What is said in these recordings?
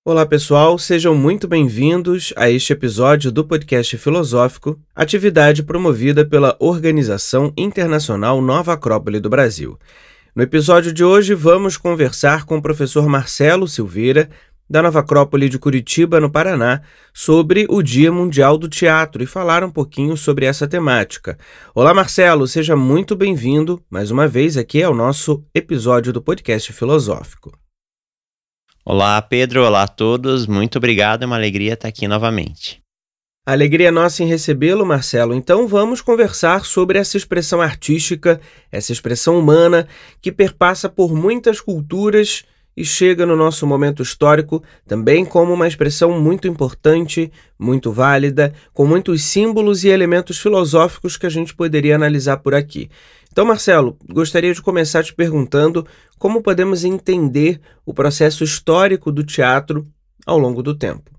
Olá pessoal, sejam muito bem-vindos a este episódio do Podcast Filosófico, atividade promovida pela Organização Internacional Nova Acrópole do Brasil. No episódio de hoje vamos conversar com o professor Marcelo Silveira, da Nova Acrópole de Curitiba, no Paraná, sobre o Dia Mundial do Teatro e falar um pouquinho sobre essa temática. Olá Marcelo, seja muito bem-vindo mais uma vez aqui ao nosso episódio do Podcast Filosófico. Olá Pedro, olá a todos, muito obrigado, é uma alegria estar aqui novamente. A alegria é nossa em recebê-lo, Marcelo. Então vamos conversar sobre essa expressão artística, essa expressão humana que perpassa por muitas culturas e chega no nosso momento histórico também como uma expressão muito importante, muito válida, com muitos símbolos e elementos filosóficos que a gente poderia analisar por aqui. Então, Marcelo, gostaria de começar te perguntando como podemos entender o processo histórico do teatro ao longo do tempo.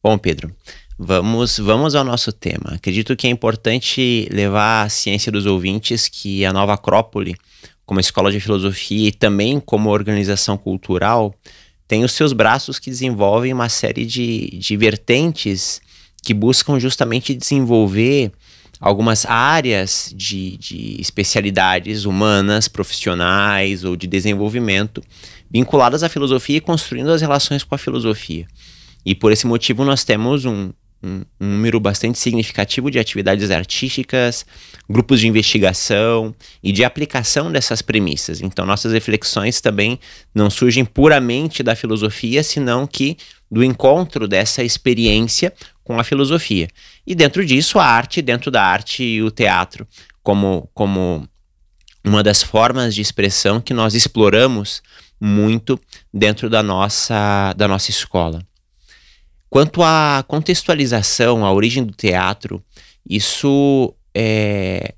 Bom, Pedro, vamos ao nosso tema. Acredito que é importante levar à ciência dos ouvintes que a Nova Acrópole, como escola de filosofia e também como organização cultural, tem os seus braços que desenvolvem uma série de vertentes que buscam justamente desenvolver algumas áreas de especialidades humanas, profissionais ou de desenvolvimento vinculadas à filosofia e construindo as relações com a filosofia. E por esse motivo nós temos um número bastante significativo de atividades artísticas, grupos de investigação e de aplicação dessas premissas. Então nossas reflexões também não surgem puramente da filosofia, senão que do encontro dessa experiência com a filosofia. E dentro disso a arte, dentro da arte o teatro, como uma das formas de expressão que nós exploramos muito dentro da nossa escola. Quanto à contextualização, à origem do teatro, isso é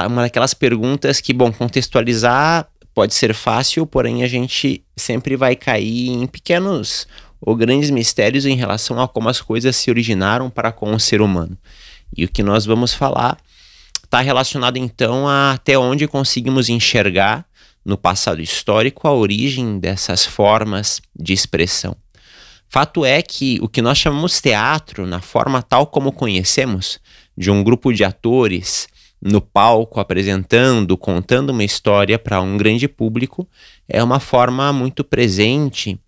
uma daquelas perguntas que, contextualizar pode ser fácil, porém a gente sempre vai cair em pequenos ou grandes mistérios em relação a como as coisas se originaram para com o ser humano. E o que nós vamos falar está relacionado então a até onde conseguimos enxergar no passado histórico a origem dessas formas de expressão. Fato é que o que nós chamamos teatro, na forma tal como conhecemos, de um grupo de atores no palco apresentando, contando uma história para um grande público, é uma forma muito presente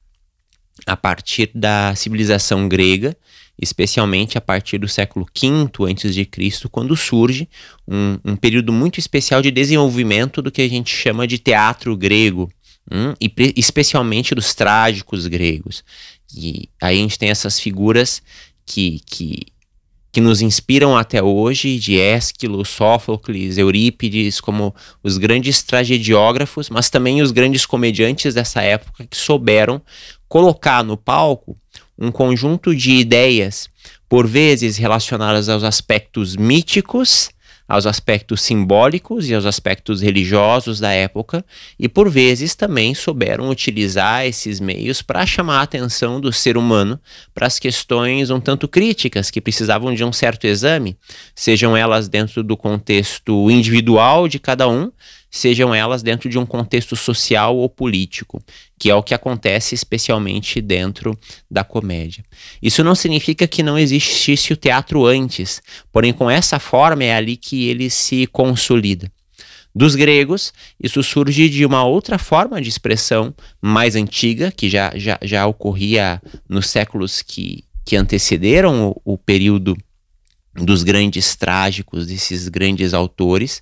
a partir da civilização grega, especialmente a partir do século V a.C., quando surge um período muito especial de desenvolvimento do que a gente chama de teatro grego, e especialmente dos trágicos gregos. E aí a gente tem essas figuras que nos inspiram até hoje, de Ésquilo, Sófocles, Eurípides, como os grandes tragediógrafos, mas também os grandes comediantes dessa época que souberam colocar no palco um conjunto de ideias, por vezes relacionadas aos aspectos míticos, aos aspectos simbólicos e aos aspectos religiosos da época, e por vezes também souberam utilizar esses meios para chamar a atenção do ser humano para as questões um tanto críticas que precisavam de um certo exame, sejam elas dentro do contexto individual de cada um, sejam elas dentro de um contexto social ou político, que é o que acontece especialmente dentro da comédia. Isso não significa que não existisse o teatro antes, porém com essa forma é ali que ele se consolida. Dos gregos, isso surge de uma outra forma de expressão mais antiga, que já ocorria nos séculos que antecederam o período dos grandes trágicos, desses grandes autores,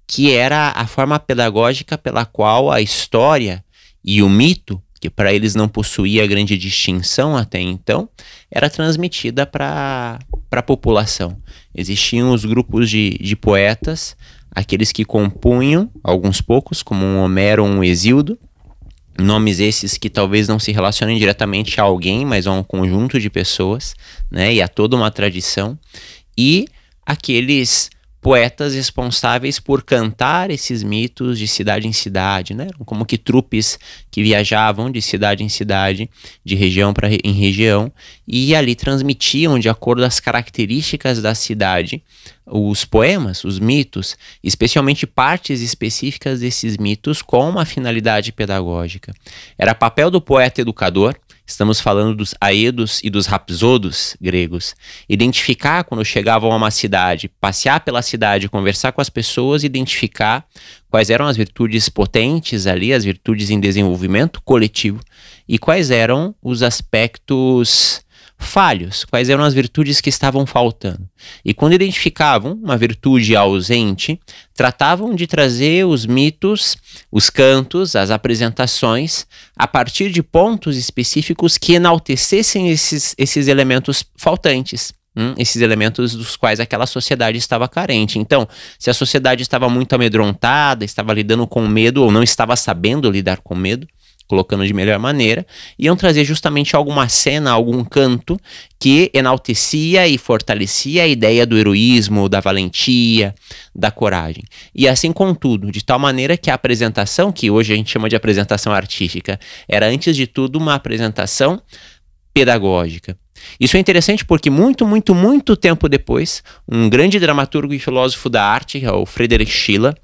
que era a forma pedagógica pela qual a história e o mito, que para eles não possuía grande distinção até então, era transmitida para a população. Existiam os grupos de poetas, aqueles que compunham, alguns poucos, como um Homero ou um Hesíodo, nomes esses que talvez não se relacionem diretamente a alguém, mas a um conjunto de pessoas, né, e a toda uma tradição, e aqueles poetas responsáveis por cantar esses mitos de cidade em cidade, né? Como que trupes que viajavam de cidade em cidade, de região em região, e ali transmitiam, de acordo às características da cidade, os poemas, os mitos, especialmente partes específicas desses mitos com uma finalidade pedagógica. Era papel do poeta educador, estamos falando dos aedos e dos rapsodos gregos. Identificar quando chegavam a uma cidade, passear pela cidade, conversar com as pessoas, identificar quais eram as virtudes potentes ali, as virtudes em desenvolvimento coletivo, e quais eram os aspectos falhos, quais eram as virtudes que estavam faltando. E quando identificavam uma virtude ausente, tratavam de trazer os mitos, os cantos, as apresentações, a partir de pontos específicos que enaltecessem esses elementos faltantes. Esses elementos dos quais aquela sociedade estava carente. Então, se a sociedade estava muito amedrontada, estava lidando com medo ou não estava sabendo lidar com medo, colocando de melhor maneira, iam trazer justamente alguma cena, algum canto que enaltecia e fortalecia a ideia do heroísmo, da valentia, da coragem. E assim, contudo, de tal maneira que a apresentação, que hoje a gente chama de apresentação artística, era antes de tudo uma apresentação pedagógica. Isso é interessante porque muito tempo depois, um grande dramaturgo e filósofo da arte, o Friedrich Schiller,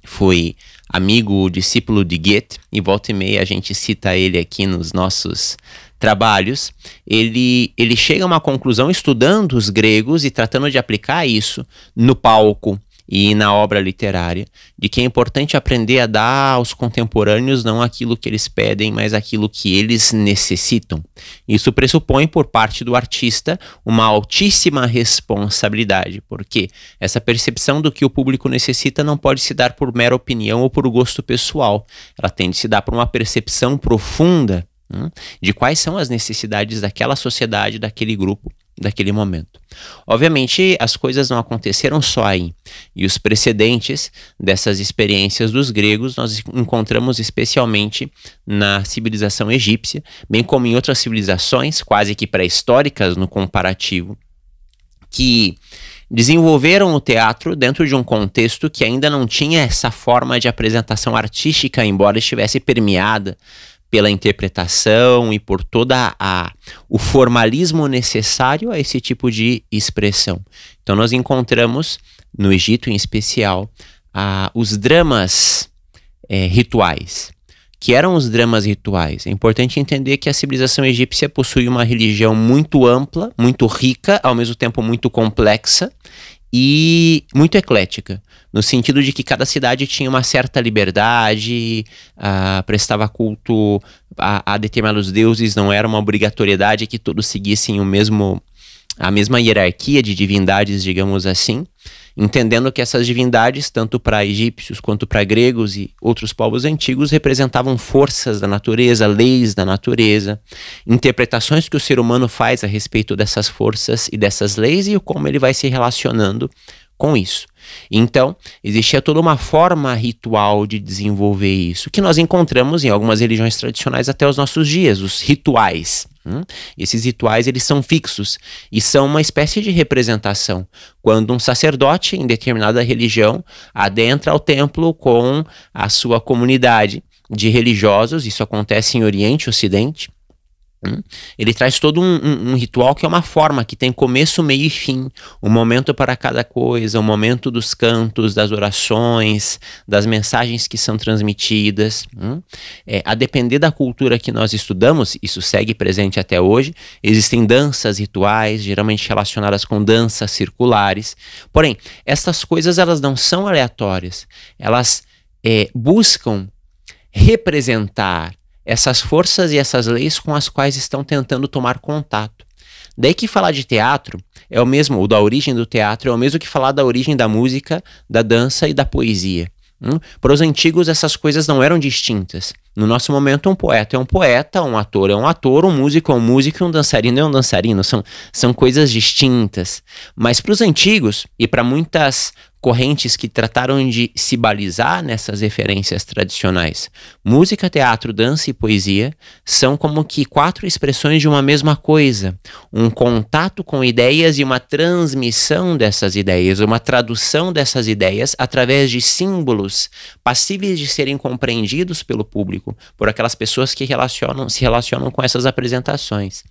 foi amigo, discípulo de Goethe, e volta e meia a gente cita ele aqui nos nossos trabalhos. Ele chega a uma conclusão estudando os gregos e tratando de aplicar isso no palco e na obra literária, de que é importante aprender a dar aos contemporâneos não aquilo que eles pedem, mas aquilo que eles necessitam. Isso pressupõe por parte do artista uma altíssima responsabilidade, porque essa percepção do que o público necessita não pode se dar por mera opinião ou por gosto pessoal. Ela tem de se dar por uma percepção profunda de quais são as necessidades daquela sociedade, daquele grupo, daquele momento. Obviamente, as coisas não aconteceram só aí, e os precedentes dessas experiências dos gregos nós encontramos especialmente na civilização egípcia, bem como em outras civilizações quase que pré-históricas no comparativo, que desenvolveram o teatro dentro de um contexto que ainda não tinha essa forma de apresentação artística, embora estivesse permeada pela interpretação e por toda o formalismo necessário a esse tipo de expressão. Então nós encontramos, no Egito em especial, os dramas rituais. Que eram os dramas rituais? É importante entender que a civilização egípcia possui uma religião muito ampla, muito rica, ao mesmo tempo muito complexa e muito eclética, no sentido de que cada cidade tinha uma certa liberdade, prestava culto a determinados deuses, não era uma obrigatoriedade que todos seguissem a mesma hierarquia de divindades, digamos assim, entendendo que essas divindades, tanto para egípcios quanto para gregos e outros povos antigos, representavam forças da natureza, leis da natureza, interpretações que o ser humano faz a respeito dessas forças e dessas leis e como ele vai se relacionando com isso. Então, existia toda uma forma ritual de desenvolver isso, que nós encontramos em algumas religiões tradicionais até os nossos dias, os rituais. Esses rituais, eles são fixos e são uma espécie de representação. Quando um sacerdote em determinada religião adentra ao templo com a sua comunidade de religiosos, isso acontece em Oriente e Ocidente, ele traz todo um ritual que é uma forma, que tem começo, meio e fim, um momento para cada coisa, um momento dos cantos, das orações, das mensagens que são transmitidas. A depender da cultura que nós estudamos, isso segue presente até hoje, existem danças rituais, geralmente relacionadas com danças circulares, porém, essas coisas elas não são aleatórias, elas buscam representar essas forças e essas leis com as quais estão tentando tomar contato. Daí que falar de teatro é o mesmo, ou da origem do teatro, é o mesmo que falar da origem da música, da dança e da poesia. Para os antigos essas coisas não eram distintas. No nosso momento um poeta é um poeta, um ator é um ator, um músico é um músico e um dançarino é um dançarino. São coisas distintas. Mas para os antigos e para muitas correntes que trataram de se balizar nessas referências tradicionais, música, teatro, dança e poesia são como que 4 expressões de uma mesma coisa, um contato com ideias e uma transmissão dessas ideias, uma tradução dessas ideias através de símbolos passíveis de serem compreendidos pelo público, por aquelas pessoas que se relacionam com essas apresentações.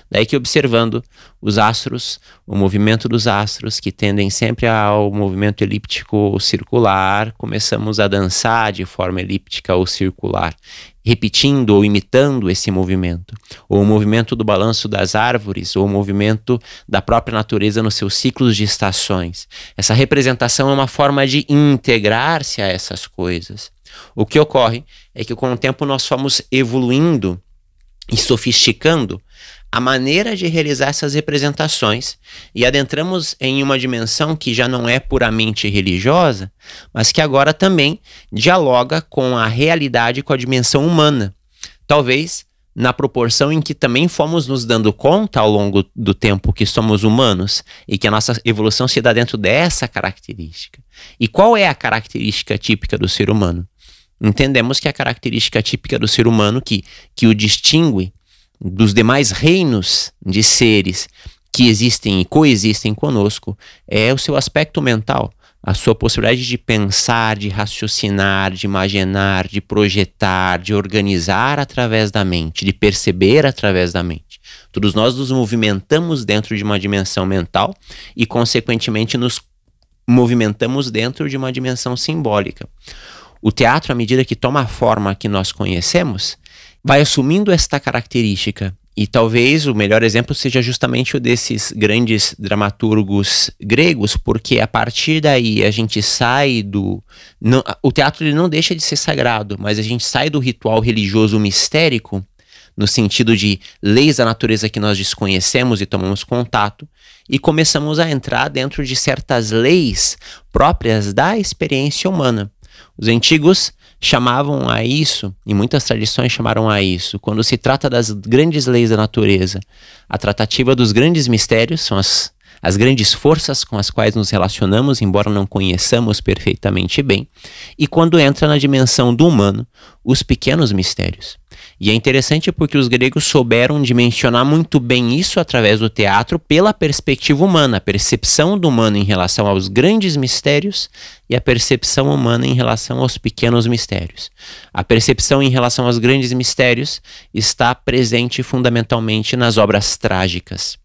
Daí que, observando os astros, o movimento dos astros, que tendem sempre ao movimento movimento elíptico ou circular, começamos a dançar de forma elíptica ou circular, repetindo ou imitando esse movimento, ou o movimento do balanço das árvores, ou o movimento da própria natureza nos seus ciclos de estações. Essa representação é uma forma de integrar-se a essas coisas. O que ocorre é que com o tempo nós fomos evoluindo e sofisticando a maneira de realizar essas representações e adentramos em uma dimensão que já não é puramente religiosa, mas que agora também dialoga com a realidade, com a dimensão humana. Talvez na proporção em que também fomos nos dando conta ao longo do tempo que somos humanos e que a nossa evolução se dá dentro dessa característica. E qual é a característica típica do ser humano? Entendemos que a característica típica do ser humano que o distingue dos demais reinos de seres que existem e coexistem conosco é o seu aspecto mental, a sua possibilidade de pensar, de raciocinar, de imaginar, de projetar, de organizar através da mente, de perceber através da mente. Todos nós nos movimentamos dentro de uma dimensão mental e, consequentemente, nos movimentamos dentro de uma dimensão simbólica. O teatro, à medida que toma a forma que nós conhecemos, vai assumindo esta característica. E talvez o melhor exemplo seja justamente o desses grandes dramaturgos gregos, porque a partir daí a gente sai do... o teatro ele não deixa de ser sagrado, mas a gente sai do ritual religioso mistérico, no sentido de leis da natureza que nós desconhecemos e tomamos contato, e começamos a entrar dentro de certas leis próprias da experiência humana. Os antigos chamavam a isso, e muitas tradições chamaram a isso, quando se trata das grandes leis da natureza, a tratativa dos grandes mistérios, são as grandes forças com as quais nos relacionamos, embora não conheçamos perfeitamente bem, e quando entra na dimensão do humano, os pequenos mistérios. E é interessante porque os gregos souberam dimensionar muito bem isso através do teatro pela perspectiva humana, a percepção do humano em relação aos grandes mistérios e a percepção humana em relação aos pequenos mistérios. A percepção em relação aos grandes mistérios está presente fundamentalmente nas obras trágicas.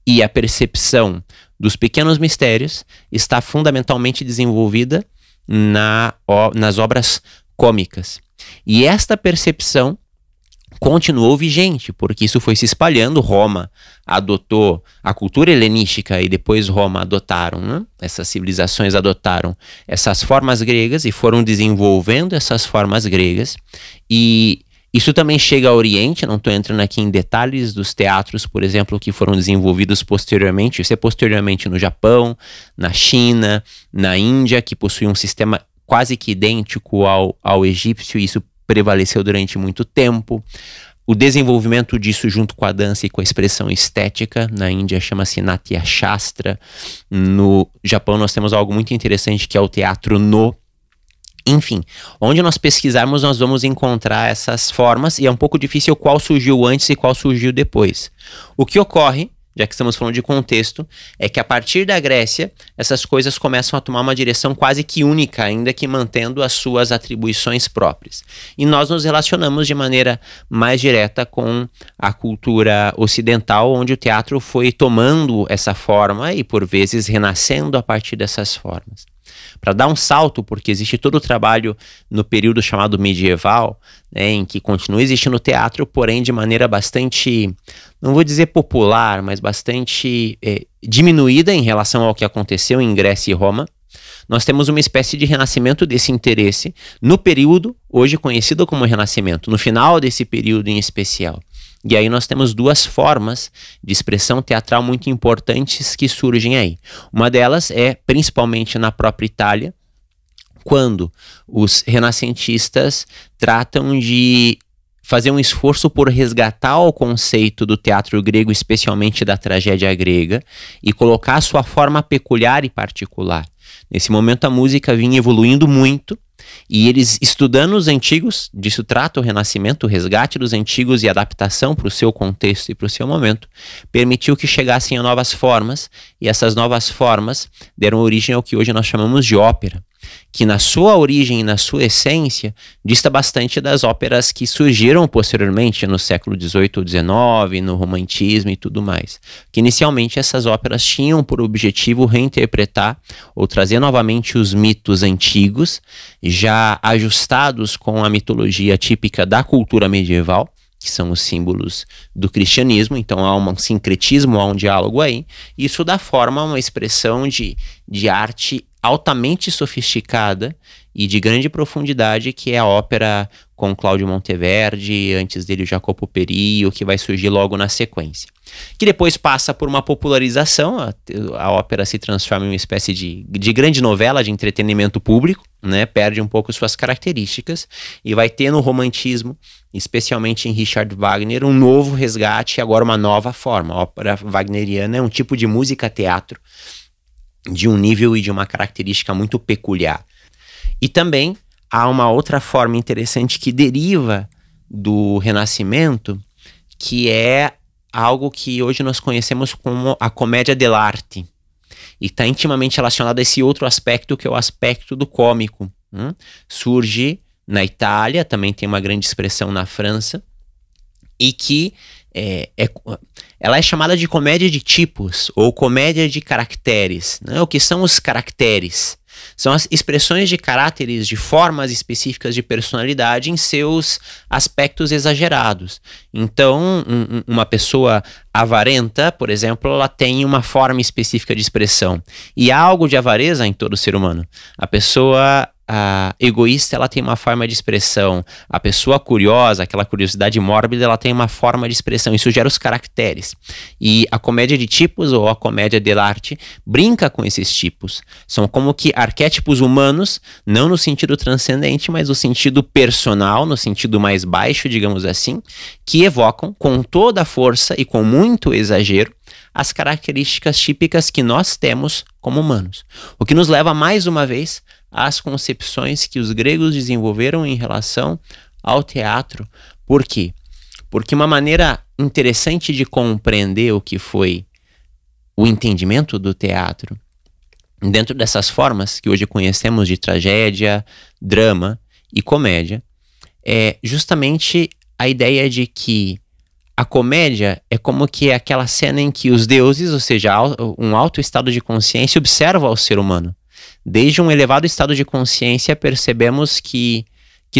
E a percepção dos pequenos mistérios está fundamentalmente desenvolvida nas obras cômicas. E esta percepção continuou vigente, porque isso foi se espalhando. Roma adotou a cultura helenística e depois Roma adotaram, né? Essas civilizações adotaram essas formas gregas e foram desenvolvendo essas formas gregas. E isso também chega ao Oriente, não estou entrando aqui em detalhes dos teatros, por exemplo, que foram desenvolvidos posteriormente. Isso é posteriormente no Japão, na China, na Índia, que possui um sistema quase que idêntico ao egípcio, e isso prevaleceu durante muito tempo. O desenvolvimento disso junto com a dança e com a expressão estética, na Índia chama-se Natya Shastra, no Japão nós temos algo muito interessante que é o teatro no. Enfim, onde nós pesquisarmos nós vamos encontrar essas formas, e é um pouco difícil qual surgiu antes e qual surgiu depois. O que ocorre, já que estamos falando de contexto, é que a partir da Grécia, essas coisas começam a tomar uma direção quase que única, ainda que mantendo as suas atribuições próprias. E nós nos relacionamos de maneira mais direta com a cultura ocidental, onde o teatro foi tomando essa forma e, por vezes, renascendo a partir dessas formas. Para dar um salto, porque existe todo o trabalho no período chamado medieval, né, em que continua existindo teatro, porém de maneira bastante, não vou dizer popular, mas bastante diminuída em relação ao que aconteceu em Grécia e Roma. Nós temos uma espécie de renascimento desse interesse no período hoje conhecido como Renascimento, no final desse período em especial. E aí nós temos duas formas de expressão teatral muito importantes que surgem aí. Uma delas é principalmente na própria Itália, quando os renascentistas tratam de fazer um esforço por resgatar o conceito do teatro grego, especialmente da tragédia grega, e colocar a sua forma peculiar e particular. Nesse momento a música vinha evoluindo muito, e eles, estudando os antigos, disso trata o Renascimento, o resgate dos antigos e adaptação para o seu contexto e para o seu momento, permitiu que chegassem a novas formas, e essas novas formas deram origem ao que hoje nós chamamos de ópera. que na sua origem e na sua essência dista bastante das óperas que surgiram posteriormente no século XVIII ou XIX, no romantismo e tudo mais. Que inicialmente essas óperas tinham por objetivo reinterpretar ou trazer novamente os mitos antigos, já ajustados com a mitologia típica da cultura medieval, que são os símbolos do cristianismo. Então há um sincretismo, há um diálogo aí. Isso dá forma a uma expressão de arte altamente sofisticada e de grande profundidade, que é a ópera com Cláudio Monteverdi, antes dele o Jacopo Perillo, que vai surgir logo na sequência. Que depois passa por uma popularização, a ópera se transforma em uma espécie de grande novela de entretenimento público, né? Perde um pouco suas características e vai ter no romantismo, especialmente em Richard Wagner, um novo resgate, agora uma nova forma. A ópera wagneriana é um tipo de música-teatro de um nível e de uma característica muito peculiar. E também há uma outra forma interessante que deriva do Renascimento, que é algo que hoje nós conhecemos como a comédia dell'arte, e está intimamente relacionado a esse outro aspecto, que é o aspecto do cômico. Surge na Itália, também tem uma grande expressão na França, e que ela é chamada de comédia de tipos, ou comédia de caracteres, né? O que são os caracteres? São as expressões de caráteres, de formas específicas de personalidade em seus aspectos exagerados. Então, uma pessoa avarenta, por exemplo, ela tem uma forma específica de expressão. E há algo de avareza em todo ser humano. A pessoa egoísta, ela tem uma forma de expressão. A pessoa curiosa, aquela curiosidade mórbida, ela tem uma forma de expressão. Isso gera os caracteres. E a comédia de tipos, ou a comédia dell'arte, brinca com esses tipos. São como que arquétipos humanos, não no sentido transcendente, mas no sentido personal, no sentido mais baixo, digamos assim, que evocam com toda a força e com muito exagero as características típicas que nós temos como humanos. O que nos leva, mais uma vez, às concepções que os gregos desenvolveram em relação ao teatro. Por quê? Porque uma maneira interessante de compreender o que foi o entendimento do teatro, dentro dessas formas que hoje conhecemos de tragédia, drama e comédia, é justamente a ideia de que a comédia é como que é aquela cena em que os deuses, ou seja, um alto estado de consciência, observa o ser humano. Desde um elevado estado de consciência, percebemos que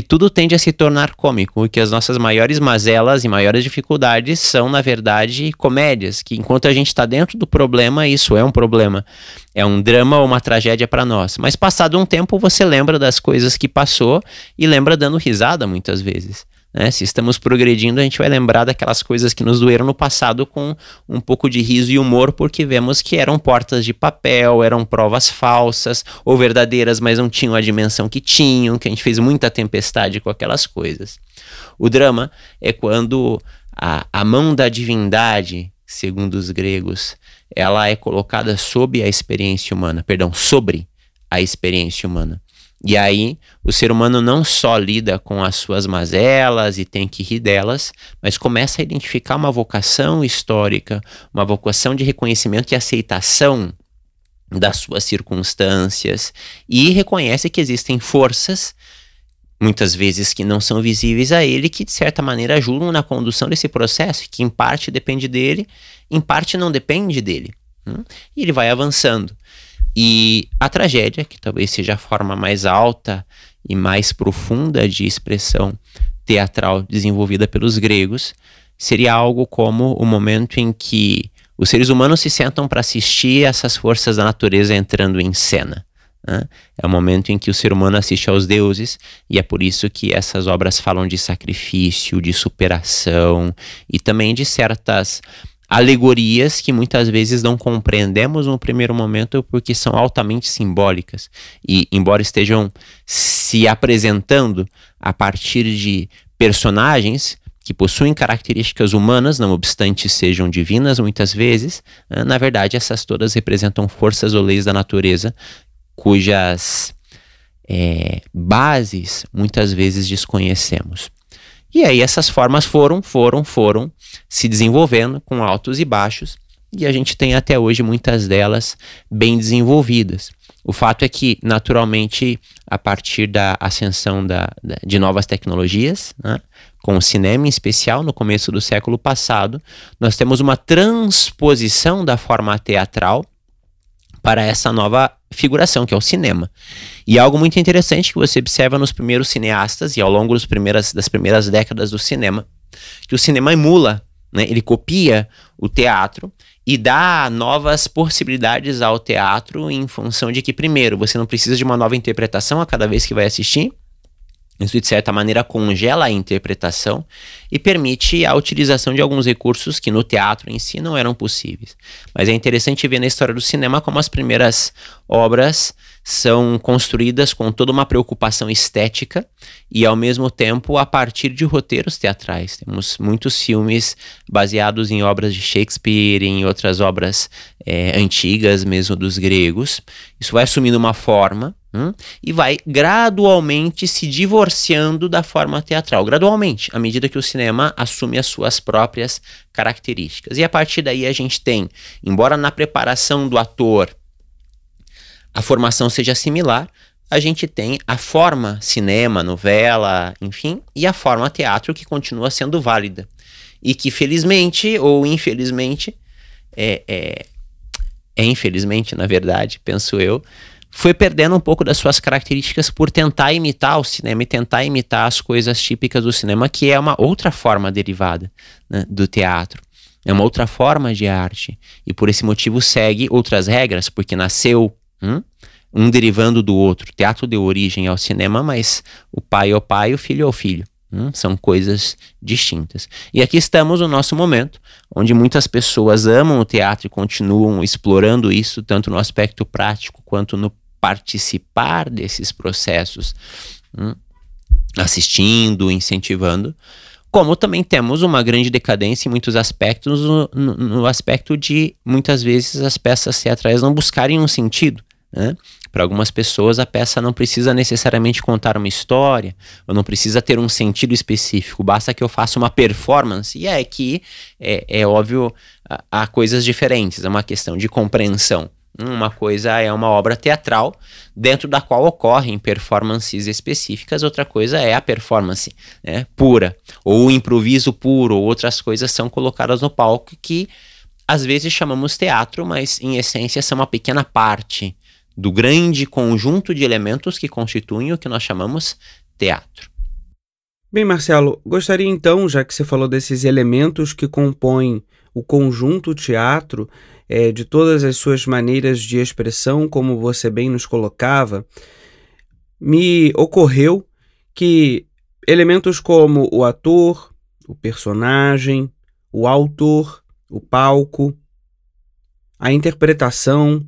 tudo tende a se tornar cômico, e que as nossas maiores mazelas e maiores dificuldades são, na verdade, comédias, que enquanto a gente está dentro do problema, isso é um problema. É um drama ou uma tragédia para nós. Mas passado um tempo, você lembra das coisas que passou e lembra dando risada muitas vezes. Se estamos progredindo, a gente vai lembrar daquelas coisas que nos doeram no passado com um pouco de riso e humor, porque vemos que eram portas de papel, eram provas falsas ou verdadeiras, mas não tinham a dimensão que tinham, que a gente fez muita tempestade com aquelas coisas. O drama é quando a mão da divindade, segundo os gregos, ela é colocada sob a experiência humana, sobre a experiência humana. E aí o ser humano não só lida com as suas mazelas e tem que rir delas, mas começa a identificar uma vocação histórica, uma vocação de reconhecimento e aceitação das suas circunstâncias, e reconhece que existem forças, muitas vezes que não são visíveis a ele, que de certa maneira ajudam na condução desse processo, que em parte depende dele, em parte não depende dele. E ele vai avançando. E a tragédia, que talvez seja a forma mais alta e mais profunda de expressão teatral desenvolvida pelos gregos, seria algo como o momento em que os seres humanos se sentam para assistir essas forças da natureza entrando em cena. É o momento em que o ser humano assiste aos deuses, e é por isso que essas obras falam de sacrifício, de superação e também de certas alegorias que muitas vezes não compreendemos no primeiro momento porque são altamente simbólicas, e embora estejam se apresentando a partir de personagens que possuem características humanas, não obstante sejam divinas muitas vezes, na verdade essas todas representam forças ou leis da natureza cujas bases muitas vezes desconhecemos. E aí essas formas foram se desenvolvendo com altos e baixos, e a gente tem até hoje muitas delas bem desenvolvidas. O fato é que, naturalmente, a partir da ascensão de novas tecnologias, né, com o cinema em especial, no começo do século passado, nós temos uma transposição da forma teatral para essa nova figuração, que é o cinema. E algo muito interessante que você observa nos primeiros cineastas e ao longo das primeiras décadas do cinema, que o cinema emula, né, ele copia o teatro e dá novas possibilidades ao teatro em função de que, primeiro, você não precisa de uma nova interpretação a cada vez que vai assistir. Isso, de certa maneira, congela a interpretação e permite a utilização de alguns recursos que no teatro em si não eram possíveis. Mas é interessante ver na história do cinema como as primeiras obras são construídas com toda uma preocupação estética e, ao mesmo tempo, a partir de roteiros teatrais. Temos muitos filmes baseados em obras de Shakespeare, em outras obras antigas, mesmo dos gregos. Isso vai assumindo uma forma e vai gradualmente se divorciando da forma teatral. Gradualmente, à medida que o cinema assume as suas próprias características. E a partir daí a gente tem, embora na preparação do ator a formação seja similar, a gente tem a forma cinema, novela, enfim, e a forma teatro que continua sendo válida. E que felizmente ou infelizmente, infelizmente, na verdade, penso eu, foi perdendo um pouco das suas características por tentar imitar o cinema e tentar imitar as coisas típicas do cinema, que é uma outra forma derivada, né, do teatro. É uma outra forma de arte. E por esse motivo segue outras regras, porque nasceu um derivando do outro. O teatro deu origem ao cinema, mas o pai é o pai, o filho é o filho. São coisas distintas. E aqui estamos no nosso momento, onde muitas pessoas amam o teatro e continuam explorando isso, tanto no aspecto prático quanto no participar desses processos, assistindo, incentivando, como também temos uma grande decadência em muitos aspectos, no aspecto de, muitas vezes, as peças teatrais não buscarem um sentido, né? Para algumas pessoas, a peça não precisa necessariamente contar uma história, ou não precisa ter um sentido específico, basta que eu faça uma performance. E é que, é óbvio, há coisas diferentes, é uma questão de compreensão. Uma coisa é uma obra teatral, dentro da qual ocorrem performances específicas, outra coisa é a performance, né, pura, ou o improviso puro, ou outras coisas são colocadas no palco que às vezes chamamos teatro, mas em essência são uma pequena parte do grande conjunto de elementos que constituem o que nós chamamos teatro. Bem, Marcelo, gostaria então, já que você falou desses elementos que compõem o conjunto teatro, de todas as suas maneiras de expressão, como você bem nos colocava, me ocorreu que elementos como o ator, o personagem, o autor, o palco, a interpretação,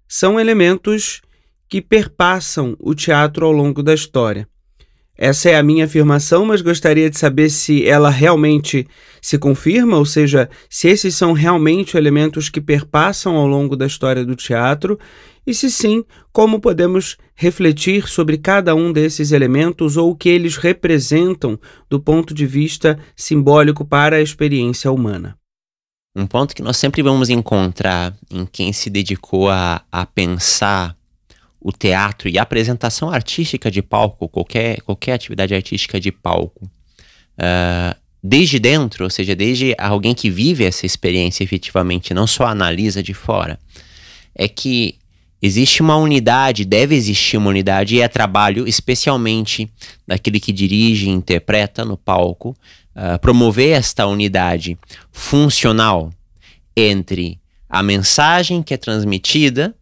são elementos que perpassam o teatro ao longo da história. Essa é a minha afirmação, mas gostaria de saber se ela realmente se confirma, ou seja, se esses são realmente elementos que perpassam ao longo da história do teatro, e se sim, como podemos refletir sobre cada um desses elementos ou o que eles representam do ponto de vista simbólico para a experiência humana. Um ponto que nós sempre vamos encontrar em quem se dedicou a pensar o teatro e a apresentação artística de palco, qualquer atividade artística de palco, desde dentro, ou seja, desde alguém que vive essa experiência efetivamente, não só analisa de fora, é que existe uma unidade, deve existir uma unidade, e é trabalho especialmente daquele que dirige e interpreta no palco, promover esta unidade funcional entre a mensagem que é transmitida,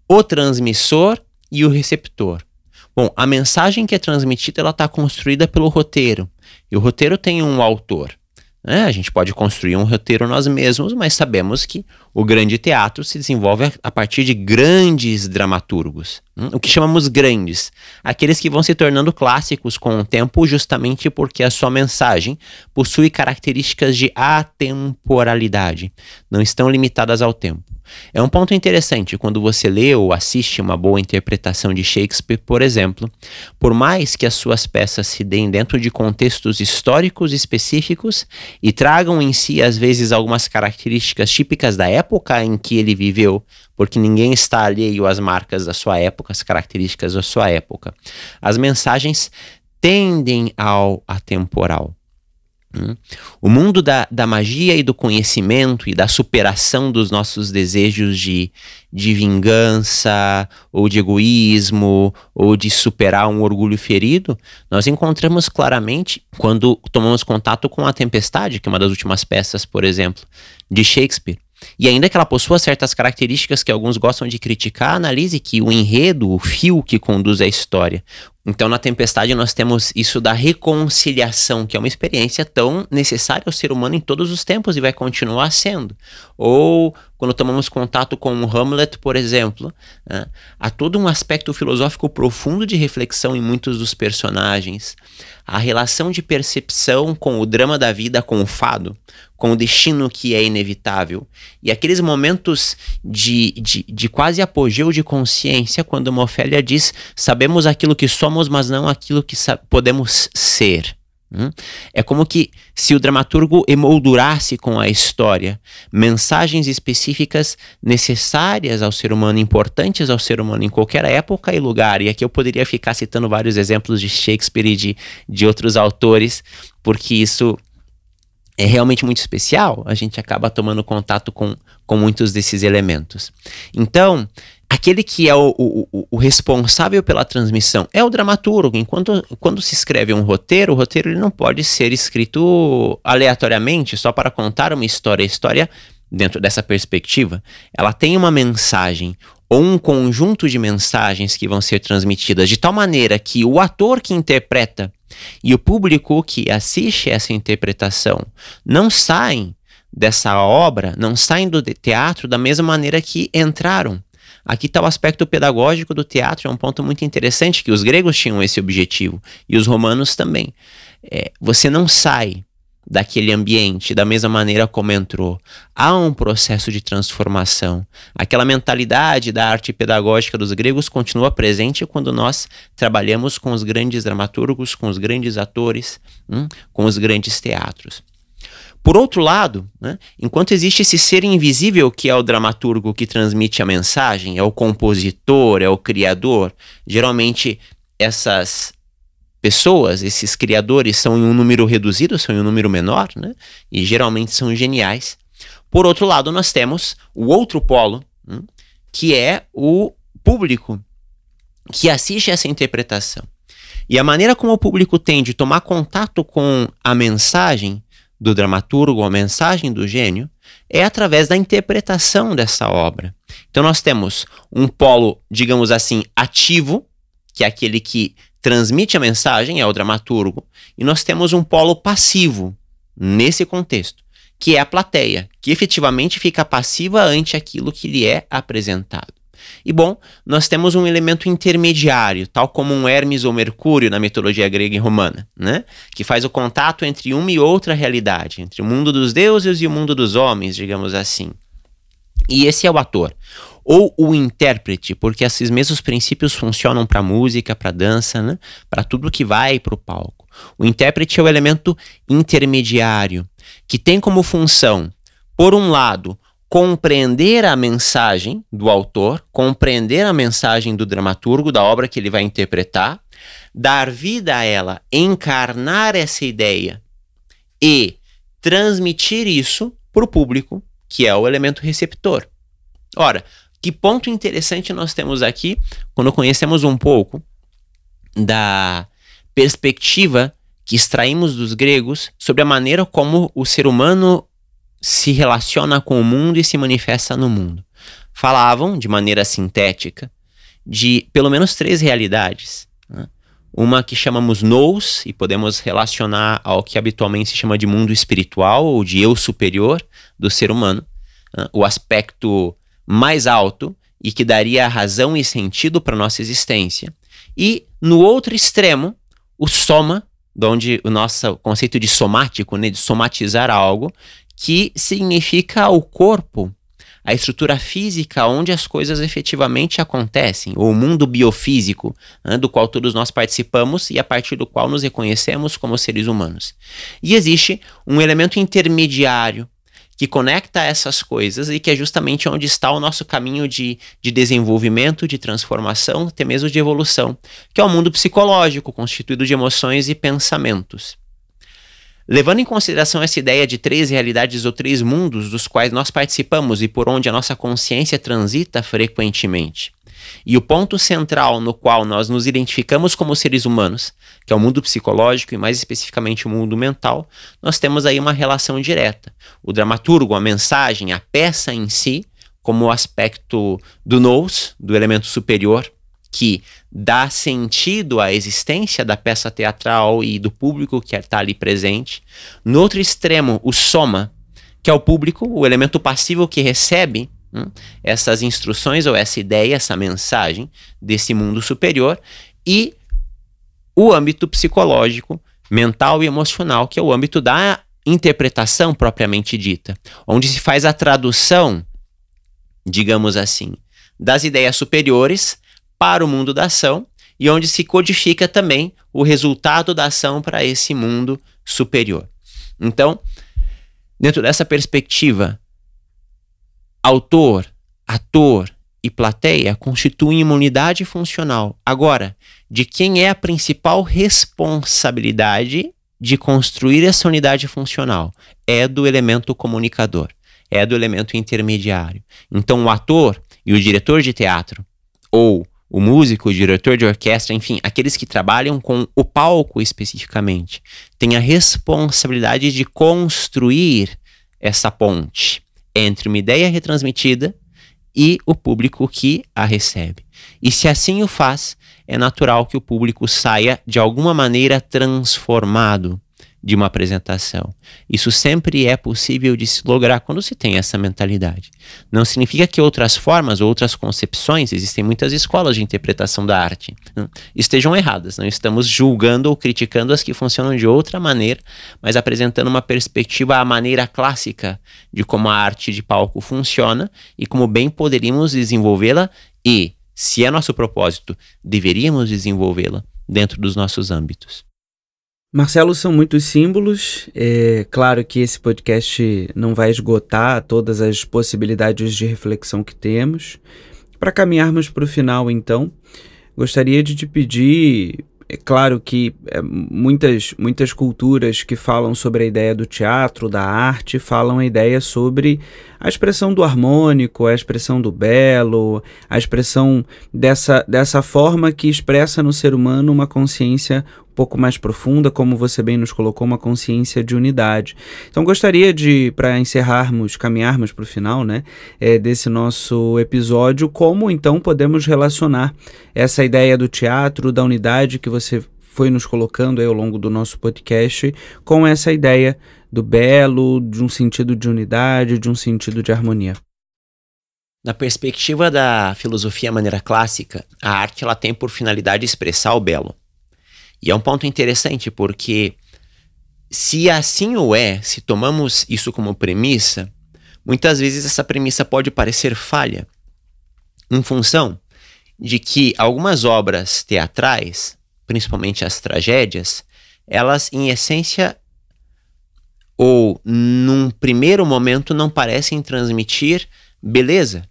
o transmissor e o receptor. Bom, a mensagem que é transmitida, ela está construída pelo roteiro, e o roteiro tem um autor, né? A gente pode construir um roteiro nós mesmos, mas sabemos que o grande teatro se desenvolve a partir de grandes dramaturgos, o que chamamos grandes, aqueles que vão se tornando clássicos com o tempo, justamente porque a sua mensagem possui características de atemporalidade, não estão limitadas ao tempo. É um ponto interessante quando você lê ou assiste uma boa interpretação de Shakespeare, por exemplo, por mais que as suas peças se deem dentro de contextos históricos específicos e tragam em si, às vezes, algumas características típicas da época em que ele viveu, porque ninguém está alheio às marcas da sua época, as características da sua época, as mensagens tendem ao atemporal. O mundo da magia e do conhecimento e da superação dos nossos desejos de vingança, ou de egoísmo, ou de superar um orgulho ferido, nós encontramos claramente quando tomamos contato com A Tempestade, que é uma das últimas peças, por exemplo, de Shakespeare. E ainda que ela possua certas características que alguns gostam de criticar, analise que o enredo, o fio que conduz a história. Então, na Tempestade, nós temos isso da reconciliação, que é uma experiência tão necessária ao ser humano em todos os tempos e vai continuar sendo. Ou, quando tomamos contato com Hamlet, por exemplo, né, há todo um aspecto filosófico profundo de reflexão em muitos dos personagens. A relação de percepção com o drama da vida, com o fado, com o destino que é inevitável. E aqueles momentos de quase apogeu de consciência, quando uma Ofélia diz: sabemos aquilo que somos, mas não aquilo que podemos ser. É como que se o dramaturgo emoldurasse com a história mensagens específicas necessárias ao ser humano, importantes ao ser humano em qualquer época e lugar. E aqui eu poderia ficar citando vários exemplos de Shakespeare e de outros autores, porque isso é realmente muito especial. A gente acaba tomando contato com muitos desses elementos. Então, aquele que é o responsável pela transmissão é o dramaturgo. Quando se escreve um roteiro, o roteiro ele não pode ser escrito aleatoriamente, só para contar uma história. A história, dentro dessa perspectiva, ela tem uma mensagem ou um conjunto de mensagens que vão ser transmitidas de tal maneira que o ator que interpreta e o público que assiste essa interpretação não saem dessa obra, não saem do teatro da mesma maneira que entraram. Aqui está o aspecto pedagógico do teatro, é um ponto muito interessante, que os gregos tinham esse objetivo, e os romanos também. Você não sai daquele ambiente da mesma maneira como entrou. Há um processo de transformação. Aquela mentalidade da arte pedagógica dos gregos continua presente quando nós trabalhamos com os grandes dramaturgos, com os grandes atores, com os grandes teatros. Por outro lado, né, enquanto existe esse ser invisível que é o dramaturgo que transmite a mensagem, é o compositor, é o criador, geralmente essas pessoas, esses criadores são em um número reduzido, são em um número menor, né, e geralmente são geniais. Por outro lado, nós temos o outro polo, que é o público que assiste essa interpretação. E a maneira como o público tem de tomar contato com a mensagem do dramaturgo, a mensagem do gênio, é através da interpretação dessa obra. Então nós temos um polo, digamos assim, ativo, que é aquele que transmite a mensagem, é o dramaturgo, e nós temos um polo passivo, nesse contexto, que é a plateia, que efetivamente fica passiva ante aquilo que lhe é apresentado. E bom, nós temos um elemento intermediário, tal como um Hermes ou Mercúrio na mitologia grega e romana, né? Que faz o contato entre uma e outra realidade, entre o mundo dos deuses e o mundo dos homens, digamos assim. E esse é o ator, ou o intérprete, porque esses mesmos princípios funcionam para música, para dança, né? Para tudo que vai para o palco. O intérprete é o elemento intermediário, que tem como função, por um lado, compreender a mensagem do autor, compreender a mensagem do dramaturgo, da obra que ele vai interpretar, dar vida a ela, encarnar essa ideia e transmitir isso para o público, que é o elemento receptor. Ora, que ponto interessante nós temos aqui quando conhecemos um pouco da perspectiva que extraímos dos gregos sobre a maneira como o ser humano se relaciona com o mundo e se manifesta no mundo. Falavam, de maneira sintética, de pelo menos 3 realidades, né? Uma que chamamos nous, e podemos relacionar ao que habitualmente se chama de mundo espiritual, ou de eu superior do ser humano, né? O aspecto mais alto e que daria razão e sentido para a nossa existência. E, no outro extremo, o soma, de onde o nosso conceito de somático, né, de somatizar algo, que significa o corpo, a estrutura física onde as coisas efetivamente acontecem, ou o mundo biofísico, né, do qual todos nós participamos e a partir do qual nos reconhecemos como seres humanos. E existe um elemento intermediário que conecta essas coisas e que é justamente onde está o nosso caminho de desenvolvimento, de transformação, até mesmo de evolução, que é o mundo psicológico, constituído de emoções e pensamentos. Levando em consideração essa ideia de 3 realidades ou 3 mundos dos quais nós participamos e por onde a nossa consciência transita frequentemente, e o ponto central no qual nós nos identificamos como seres humanos, que é o mundo psicológico e mais especificamente o mundo mental, nós temos aí uma relação direta. O dramaturgo, a mensagem, a peça em si, como o aspecto do nous, do elemento superior, que dá sentido à existência da peça teatral e do público que está ali presente. No outro extremo, o soma, que é o público, o elemento passivo que recebe essas instruções ou essa ideia, essa mensagem desse mundo superior, e o âmbito psicológico, mental e emocional, que é o âmbito da interpretação propriamente dita, onde se faz a tradução, digamos assim, das ideias superiores para o mundo da ação e onde se codifica também o resultado da ação para esse mundo superior. Então, dentro dessa perspectiva, autor, ator e plateia constituem uma unidade funcional. Agora, de quem é a principal responsabilidade de construir essa unidade funcional? É do elemento comunicador, é do elemento intermediário. Então, o ator e o diretor de teatro, ou o músico, o diretor de orquestra, enfim, aqueles que trabalham com o palco especificamente, têm a responsabilidade de construir essa ponte entre uma ideia retransmitida e o público que a recebe. E se assim o faz, é natural que o público saia de alguma maneira transformado de uma apresentação. Isso sempre é possível de se lograr quando se tem essa mentalidade. Não significa que outras formas, outras concepções, existem muitas escolas de interpretação da arte, estejam erradas. Não estamos julgando ou criticando as que funcionam de outra maneira, mas apresentando uma perspectiva à maneira clássica de como a arte de palco funciona e como bem poderíamos desenvolvê-la e, se é nosso propósito, deveríamos desenvolvê-la dentro dos nossos âmbitos. Marcelo, são muitos símbolos. É claro que esse podcast não vai esgotar todas as possibilidades de reflexão que temos. Para caminharmos para o final, então, gostaria de te pedir... É claro que muitas culturas que falam sobre a ideia do teatro, da arte, falam a ideia sobre a expressão do harmônico, a expressão do belo, a expressão dessa forma que expressa no ser humano uma consciência um pouco mais profunda, como você bem nos colocou, uma consciência de unidade. Então gostaria de, para encerrarmos, caminharmos para o final, né, desse nosso episódio, como então podemos relacionar essa ideia do teatro, da unidade que você foi nos colocando aí ao longo do nosso podcast, com essa ideia do belo, de um sentido de unidade, de um sentido de harmonia. Na perspectiva da filosofia maneira clássica, a arte ela tem por finalidade expressar o belo. E é um ponto interessante porque, se assim o é, se tomamos isso como premissa, muitas vezes essa premissa pode parecer falha, em função de que algumas obras teatrais, principalmente as tragédias, elas em essência ou num primeiro momento não parecem transmitir beleza.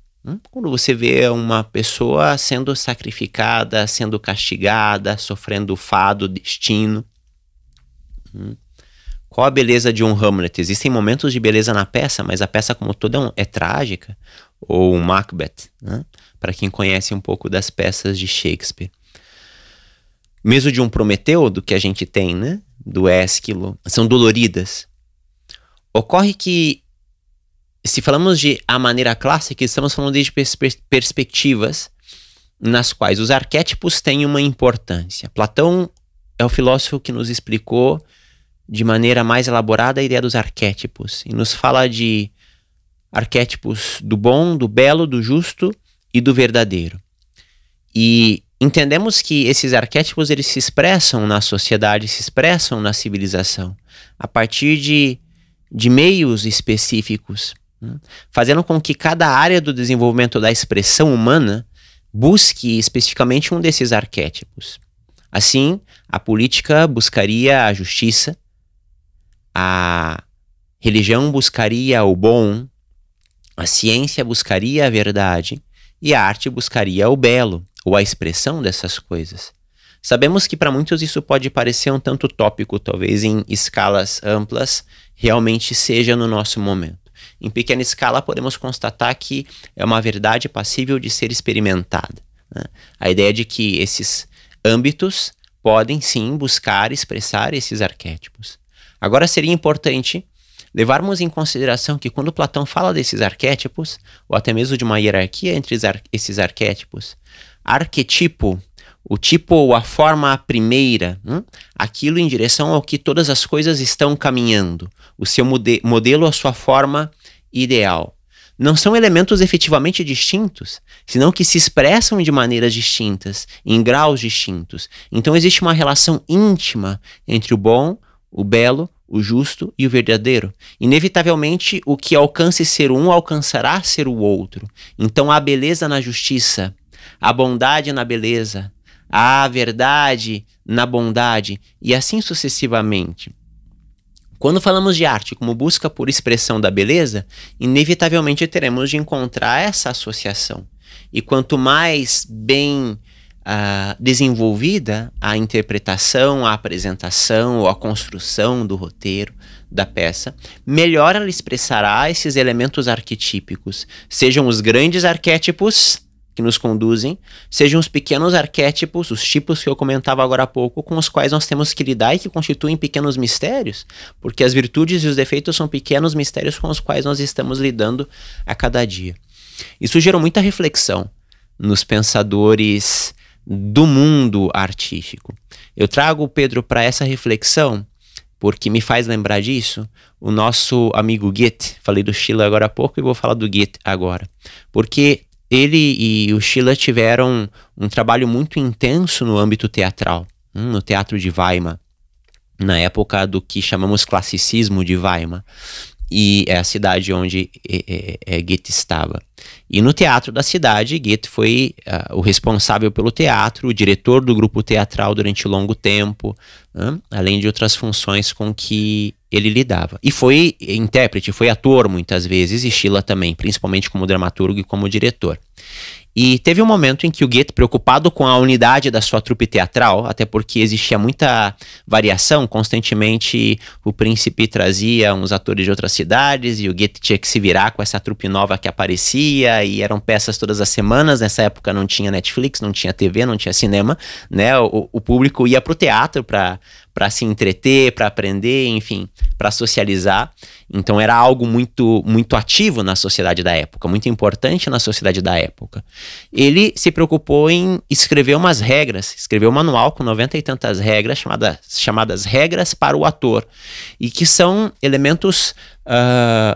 Quando você vê uma pessoa sendo sacrificada, sendo castigada, sofrendo o fado, destino. Qual a beleza de um Hamlet? Existem momentos de beleza na peça, mas a peça como toda é trágica. Ou um Macbeth, né? Para quem conhece um pouco das peças de Shakespeare. Mesmo de um Prometeu, do que a gente tem, né? Do Ésquilo, são doloridas. Ocorre que, se falamos de a maneira clássica, estamos falando de perspectivas nas quais os arquétipos têm uma importância. Platão é o filósofo que nos explicou de maneira mais elaborada a ideia dos arquétipos e nos fala de arquétipos do bom, do belo, do justo e do verdadeiro. E entendemos que esses arquétipos eles se expressam na sociedade, se expressam na civilização a partir de meios específicos fazendo com que cada área do desenvolvimento da expressão humana busque especificamente um desses arquétipos. Assim, a política buscaria a justiça, a religião buscaria o bom, a ciência buscaria a verdade e a arte buscaria o belo, ou a expressão dessas coisas. Sabemos que para muitos isso pode parecer um tanto utópico, talvez em escalas amplas realmente seja no nosso momento. Em pequena escala podemos constatar que é uma verdade passível de ser experimentada, né? A ideia de que esses âmbitos podem sim buscar expressar esses arquétipos. Agora seria importante levarmos em consideração que quando Platão fala desses arquétipos, ou até mesmo de uma hierarquia entre esses arquétipos, arquetipo, o tipo ou a forma primeira, aquilo em direção ao que todas as coisas estão caminhando, o seu modelo, a sua forma ideal. Não são elementos efetivamente distintos, senão que se expressam de maneiras distintas, em graus distintos. Então existe uma relação íntima entre o bom, o belo, o justo e o verdadeiro. Inevitavelmente, o que alcance ser um alcançará ser o outro. Então há beleza na justiça, há bondade na beleza, há verdade na bondade e assim sucessivamente. Quando falamos de arte como busca por expressão da beleza, inevitavelmente teremos de encontrar essa associação. E quanto mais bem desenvolvida a interpretação, a apresentação ou a construção do roteiro da peça, melhor ela expressará esses elementos arquetípicos, sejam os grandes arquétipos que nos conduzem, sejam os pequenos arquétipos, os tipos que eu comentava agora há pouco, com os quais nós temos que lidar e que constituem pequenos mistérios, porque as virtudes e os defeitos são pequenos mistérios com os quais nós estamos lidando a cada dia. Isso gerou muita reflexão nos pensadores do mundo artístico. Eu trago, Pedro, para essa reflexão, porque me faz lembrar disso, o nosso amigo Goethe. Falei do Schiller agora há pouco e vou falar do Goethe agora. Porque ele e o Schiller tiveram um trabalho muito intenso no âmbito teatral, no Teatro de Weimar, na época do que chamamos classicismo de Weimar, e é a cidade onde Goethe estava. E no teatro da cidade, Goethe foi o responsável pelo teatro, o diretor do grupo teatral durante longo tempo, além de outras funções com que ele lidava. E foi intérprete, foi ator muitas vezes, e Schiller também, principalmente como dramaturgo e como diretor. E teve um momento em que o Goethe, preocupado com a unidade da sua trupe teatral, até porque existia muita variação, constantemente o príncipe trazia uns atores de outras cidades e o Goethe tinha que se virar com essa trupe nova que aparecia, e eram peças todas as semanas. Nessa época não tinha Netflix, não tinha TV, não tinha cinema, né? O público ia para o teatro para se entreter, para aprender, enfim, para socializar. Então era algo muito, muito ativo na sociedade da época, muito importante na sociedade da época. Ele se preocupou em escrever umas regras, escreveu um manual com 90 e tantas regras, chamadas regras para o ator, e que são elementos,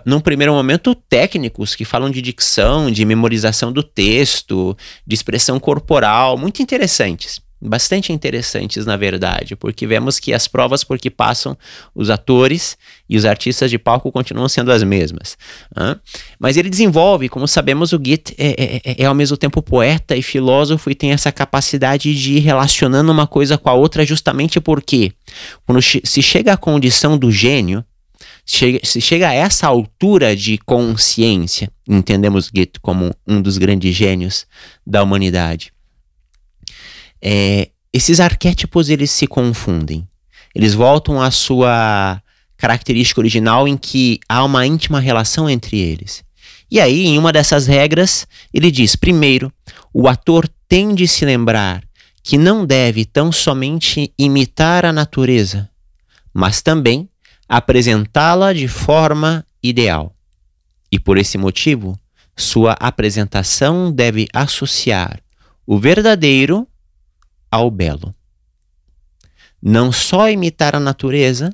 num primeiro momento, técnicos, que falam de dicção, de memorização do texto, de expressão corporal, muito interessantes. Bastante interessantes, na verdade, porque vemos que as provas por que passam os atores e os artistas de palco continuam sendo as mesmas. Mas ele desenvolve, como sabemos, o Goethe é ao mesmo tempo poeta e filósofo, e tem essa capacidade de ir relacionando uma coisa com a outra, justamente porque quando se chega à condição do gênio, se chega a essa altura de consciência, entendemos Goethe como um dos grandes gênios da humanidade. Esses arquétipos, eles se confundem, eles voltam à sua característica original, em que há uma íntima relação entre eles. E aí, em uma dessas regras, ele diz: primeiro, o ator tem de se lembrar que não deve tão somente imitar a natureza, mas também apresentá-la de forma ideal. E por esse motivo, sua apresentação deve associar o verdadeiro ao belo. Não só imitar a natureza,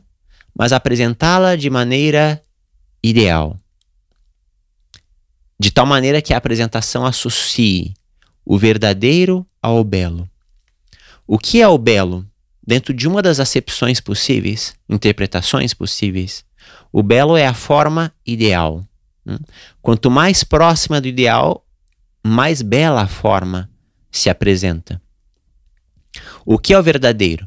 mas apresentá-la de maneira ideal. De tal maneira que a apresentação associe o verdadeiro ao belo. O que é o belo? Dentro de uma das acepções possíveis, interpretações possíveis, o belo é a forma ideal. Quanto mais próxima do ideal, mais bela a forma se apresenta. O que é o verdadeiro?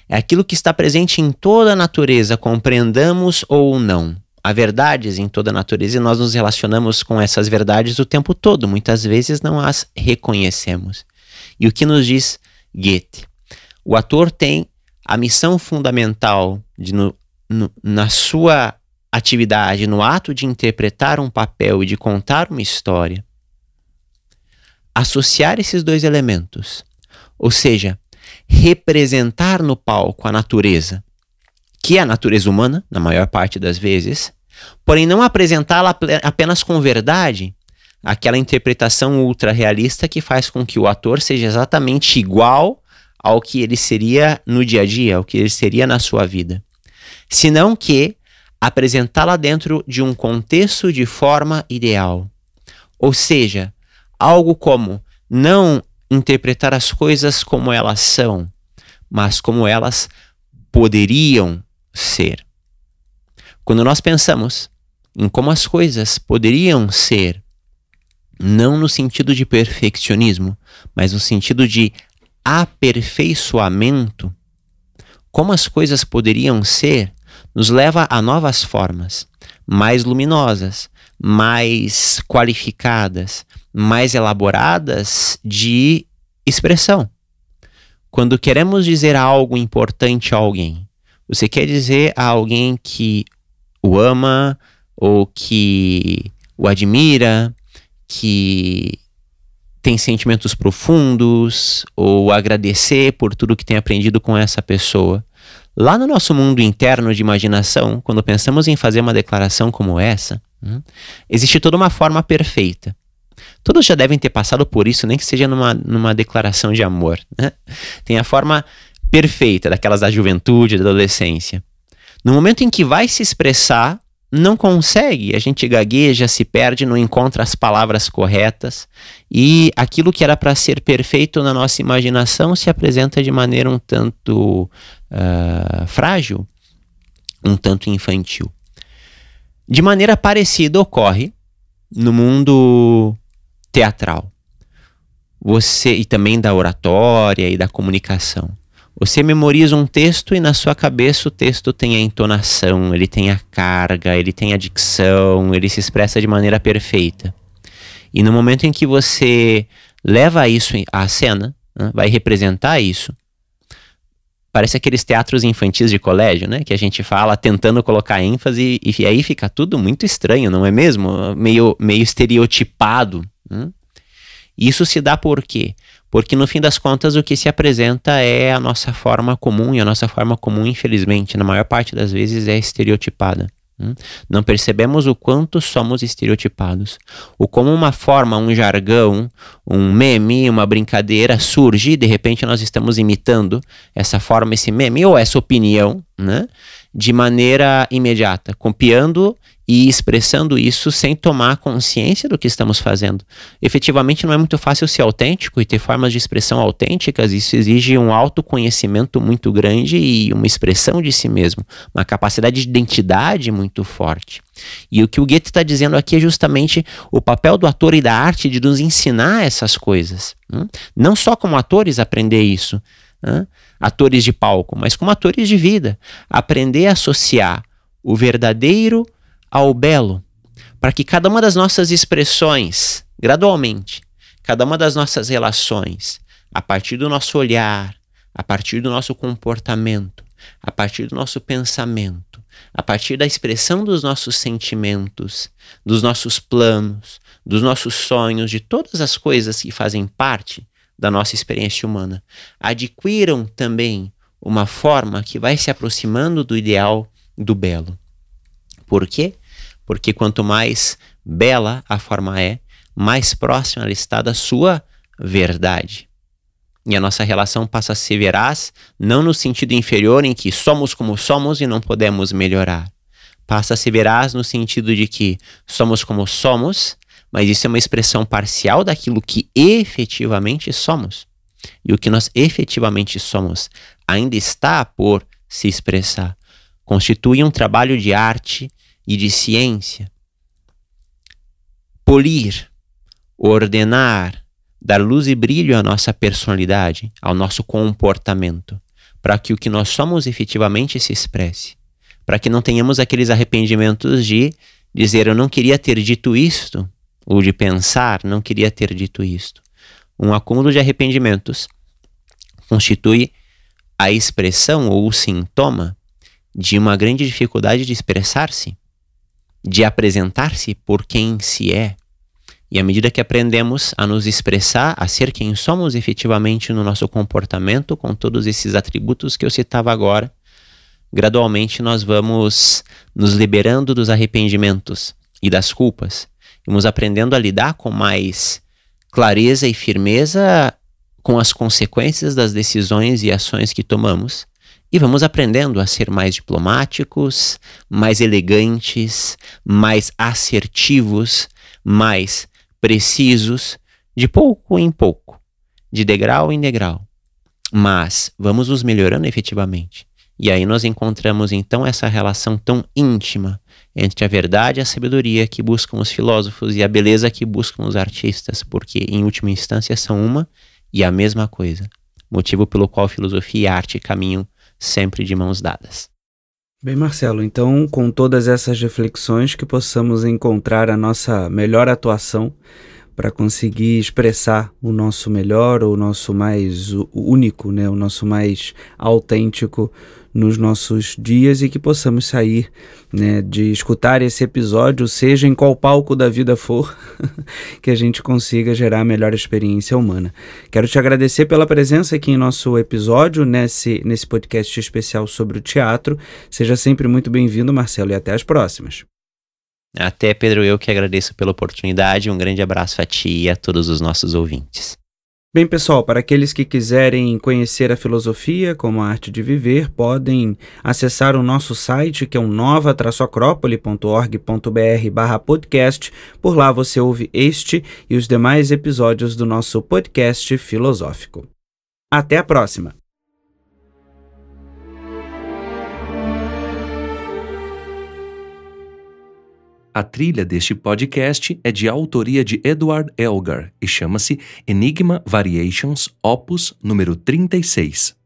É aquilo que está presente em toda a natureza, compreendamos ou não. Há verdades em toda a natureza e nós nos relacionamos com essas verdades o tempo todo. Muitas vezes não as reconhecemos. E o que nos diz Goethe? O ator tem a missão fundamental de, na sua atividade, no ato de interpretar um papel e de contar uma história, associar esses dois elementos. Ou seja, representar no palco a natureza, que é a natureza humana, na maior parte das vezes, porém não apresentá-la apenas com verdade, aquela interpretação ultra-realista que faz com que o ator seja exatamente igual ao que ele seria no dia a dia, ao que ele seria na sua vida. Senão que apresentá-la dentro de um contexto de forma ideal. Ou seja, algo como não interpretar as coisas como elas são, mas como elas poderiam ser. Quando nós pensamos em como as coisas poderiam ser, não no sentido de perfeccionismo, mas no sentido de aperfeiçoamento, como as coisas poderiam ser, nos leva a novas formas, mais luminosas, mais qualificadas, mais elaboradas de expressão. Quando queremos dizer algo importante a alguém, você quer dizer a alguém que o ama ou que o admira, que tem sentimentos profundos, ou agradecer por tudo que tem aprendido com essa pessoa. Lá no nosso mundo interno de imaginação, quando pensamos em fazer uma declaração como essa, existe toda uma forma perfeita. Todos já devem ter passado por isso, nem que seja numa declaração de amor, né? Tem a forma perfeita, daquelas da juventude, da adolescência. No momento em que vai se expressar, não consegue, a gente gagueja, se perde, não encontra as palavras corretas e aquilo que era para ser perfeito na nossa imaginação se apresenta de maneira um tanto frágil, um tanto infantil. De maneira parecida ocorre no mundo teatral, e também da oratória e da comunicação. Você memoriza um texto e na sua cabeça o texto tem a entonação, ele tem a carga, ele tem a dicção, ele se expressa de maneira perfeita. E no momento em que você leva isso à cena, né, vai representar isso, parece aqueles teatros infantis de colégio, né, que a gente fala tentando colocar ênfase e aí fica tudo muito estranho, não é mesmo? Meio estereotipado. Isso se dá por quê? Porque no fim das contas o que se apresenta é a nossa forma comum, e a nossa forma comum, infelizmente, na maior parte das vezes é estereotipada. Não percebemos o quanto somos estereotipados. O como uma forma, um jargão, um meme, uma brincadeira surge e de repente nós estamos imitando essa forma, esse meme ou essa opinião, né, de maneira imediata, copiando e expressando isso sem tomar consciência do que estamos fazendo. Efetivamente não é muito fácil ser autêntico e ter formas de expressão autênticas. Isso exige um autoconhecimento muito grande e uma expressão de si mesmo, uma capacidade de identidade muito forte. E o que o Goethe está dizendo aqui é justamente o papel do ator e da arte de nos ensinar essas coisas. Não só como atores aprender isso, atores de palco, mas como atores de vida. Aprender a associar o verdadeiro ao belo, para que cada uma das nossas expressões, gradualmente, cada uma das nossas relações, a partir do nosso olhar, a partir do nosso comportamento, a partir do nosso pensamento, a partir da expressão dos nossos sentimentos, dos nossos planos, dos nossos sonhos, de todas as coisas que fazem parte da nossa experiência humana, adquiram também uma forma que vai se aproximando do ideal do belo. Por quê? Porque quanto mais bela a forma é, mais próxima ela está da sua verdade. E a nossa relação passa a ser veraz, não no sentido inferior em que somos como somos e não podemos melhorar. Passa a ser veraz no sentido de que somos como somos, mas isso é uma expressão parcial daquilo que efetivamente somos. E o que nós efetivamente somos ainda está por se expressar. Constitui um trabalho de arte e de ciência. polir, ordenar, dar luz e brilho à nossa personalidade, ao nosso comportamento, para que o que nós somos efetivamente se expresse, para que não tenhamos aqueles arrependimentos de dizer eu não queria ter dito isto, ou de pensar não queria ter dito isto. Um acúmulo de arrependimentos constitui a expressão ou o sintoma de uma grande dificuldade de expressar-se, de apresentar-se por quem se é. E à medida que aprendemos a nos expressar, a ser quem somos efetivamente no nosso comportamento, com todos esses atributos que eu citava agora, gradualmente nós vamos nos liberando dos arrependimentos e das culpas. Vamos aprendendo a lidar com mais clareza e firmeza com as consequências das decisões e ações que tomamos. E vamos aprendendo a ser mais diplomáticos, mais elegantes, mais assertivos, mais precisos, de pouco em pouco, de degrau em degrau. Mas vamos nos melhorando efetivamente. E aí nós encontramos então essa relação tão íntima entre a verdade e a sabedoria que buscam os filósofos e a beleza que buscam os artistas, porque em última instância são uma e a mesma coisa. Motivo pelo qual filosofia e arte caminham sempre de mãos dadas. Bem, Marcelo, então com todas essas reflexões que possamos encontrar a nossa melhor atuação para conseguir expressar o nosso melhor, o nosso mais único, né, o nosso mais autêntico nos nossos dias e que possamos sair, né, de escutar esse episódio, seja em qual palco da vida for, que a gente consiga gerar a melhor experiência humana. Quero te agradecer pela presença aqui em nosso episódio, nesse podcast especial sobre o teatro. Seja sempre muito bem-vindo, Marcelo, e até as próximas. Até, Pedro, eu que agradeço pela oportunidade. Um grande abraço a ti e a todos os nossos ouvintes. Bem, pessoal, para aqueles que quiserem conhecer a filosofia como a arte de viver, podem acessar o nosso site, que é o nova-acropole.org.br/podcast. Por lá você ouve este e os demais episódios do nosso podcast filosófico. Até a próxima! A trilha deste podcast é de autoria de Edward Elgar e chama-se Enigma Variations, opus número 36.